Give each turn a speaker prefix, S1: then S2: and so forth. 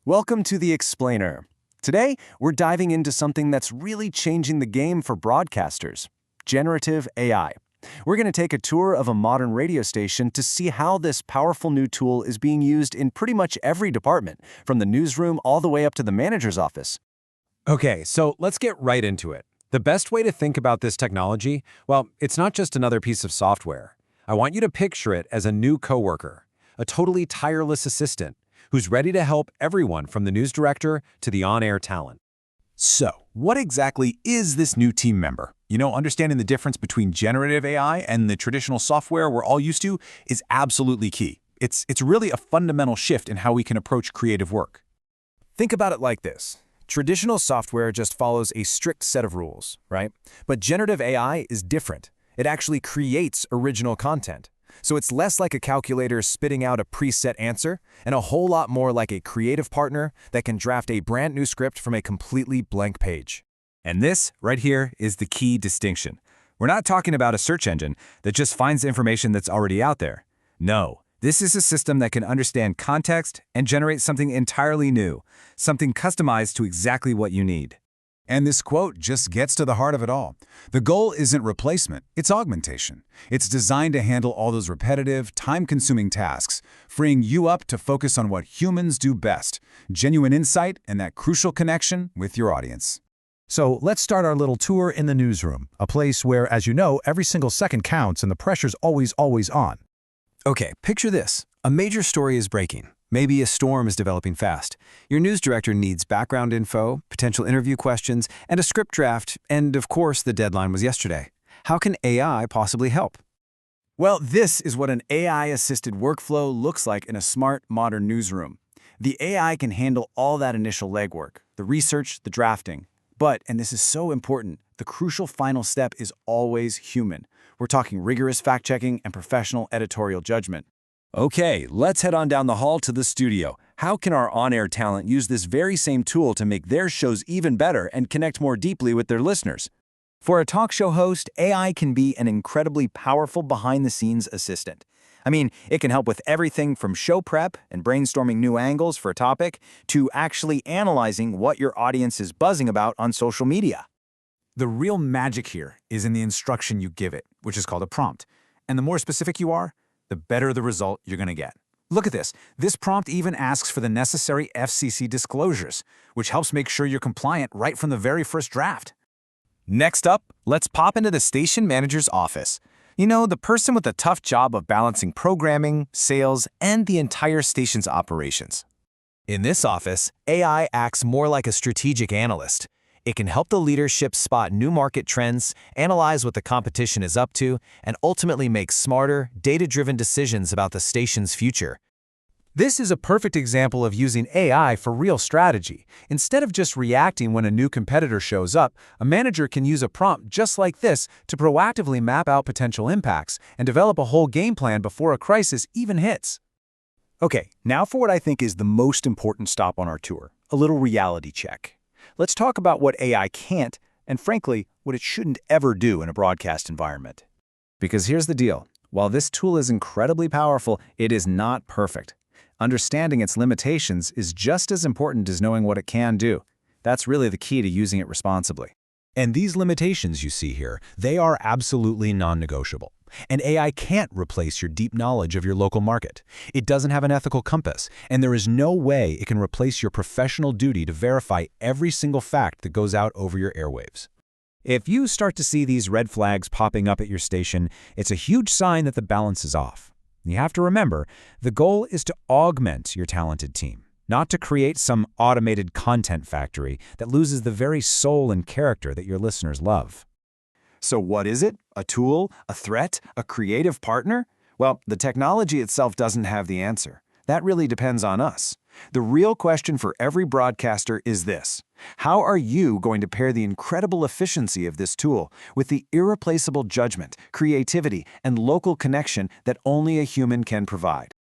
S1: Welcome to The Explainer. Today, we're diving into something that's really changing the game for broadcasters, generative AI. We're going to take a tour of a modern radio station to see how this powerful new tool is being used in pretty much every department, from the newsroom all the way up to the manager's office.
S2: Okay, so let's get right into it. The best way to think about this technology, well, it's not just another piece of software. I want you to picture it as a new coworker, a totally tireless assistant who's ready to help everyone from the news director to the on-air talent.
S3: So, what exactly is this new team member? Understanding the difference between generative AI and the traditional software we're all used to is absolutely key. It's really a fundamental shift in how we can approach creative work.
S1: Think about it like this. Traditional software just follows a strict set of rules, right? But generative AI is different. It actually creates original content. So it's less like a calculator spitting out a preset answer and a whole lot more like a creative partner that can draft a brand new script from a completely blank page.
S3: And this, right here, is the key distinction. We're not talking about a search engine that just finds information that's already out there. No, this is a system that can understand context and generate something entirely new, something customized to exactly what you need. And this quote just gets to the heart of it all. The goal isn't replacement, it's augmentation. It's designed to handle all those repetitive, time-consuming tasks, freeing you up to focus on what humans do best, genuine insight and that crucial connection with your audience.
S4: So let's start our little tour in the newsroom, a place where, as you know, every single second counts and the pressure's always on.
S1: Okay, picture this. A major story is breaking. Maybe a storm is developing fast. Your news director needs background info, potential interview questions, and a script draft, and of course the deadline was yesterday. How can AI possibly help? Well, this is what an AI-assisted workflow looks like in a smart, modern newsroom. The AI can handle all that initial legwork, the research, the drafting. But, and this is so important, the crucial final step is always human. We're talking rigorous fact-checking and professional editorial judgment. Okay, let's head on down the hall to the studio. How can our on-air talent use this very same tool to make their shows even better and connect more deeply with their listeners? For a talk show host, AI can be an incredibly powerful behind-the-scenes assistant. I mean, it can help with everything from show prep and brainstorming new angles for a topic to actually analyzing what your audience is buzzing about on social media.
S3: The real magic here is in the instruction you give it, which is called a prompt. And the more specific you are, the better the result you're going to get. Look at this. This prompt even asks for the necessary FCC disclosures, which helps make sure you're compliant right from the very first draft.
S1: Next up, let's pop into the station manager's office. The person with the tough job of balancing programming, sales, and the entire station's operations. In this office, AI acts more like a strategic analyst. It can help the leadership spot new market trends, analyze what the competition is up to, and ultimately make smarter, data-driven decisions about the station's future. This is a perfect example of using AI for real strategy. Instead of just reacting when a new competitor shows up, a manager can use a prompt just like this to proactively map out potential impacts and develop a whole game plan before a crisis even hits. Okay, now for what I think is the most important stop on our tour, a little reality check. Let's talk about what AI can't, and frankly, what it shouldn't ever do in a broadcast environment. Because here's the deal. While this tool is incredibly powerful, it is not perfect. Understanding its limitations is just as important as knowing what it can do. That's really the key to using it responsibly.
S4: And these limitations you see here, they are absolutely non-negotiable. And AI can't replace your deep knowledge of your local market. It doesn't have an ethical compass, and there is no way it can replace your professional duty to verify every single fact that goes out over your airwaves. If you start to see these red flags popping up at your station, it's a huge sign that the balance is off. You have to remember, the goal is to augment your talented team, not to create some automated content factory that loses the very soul and character that your listeners love.
S1: So what is it? A tool? A threat? A creative partner? Well, the technology itself doesn't have the answer. That really depends on us. The real question for every broadcaster is this: how are you going to pair the incredible efficiency of this tool with the irreplaceable judgment, creativity, and local connection that only a human can provide?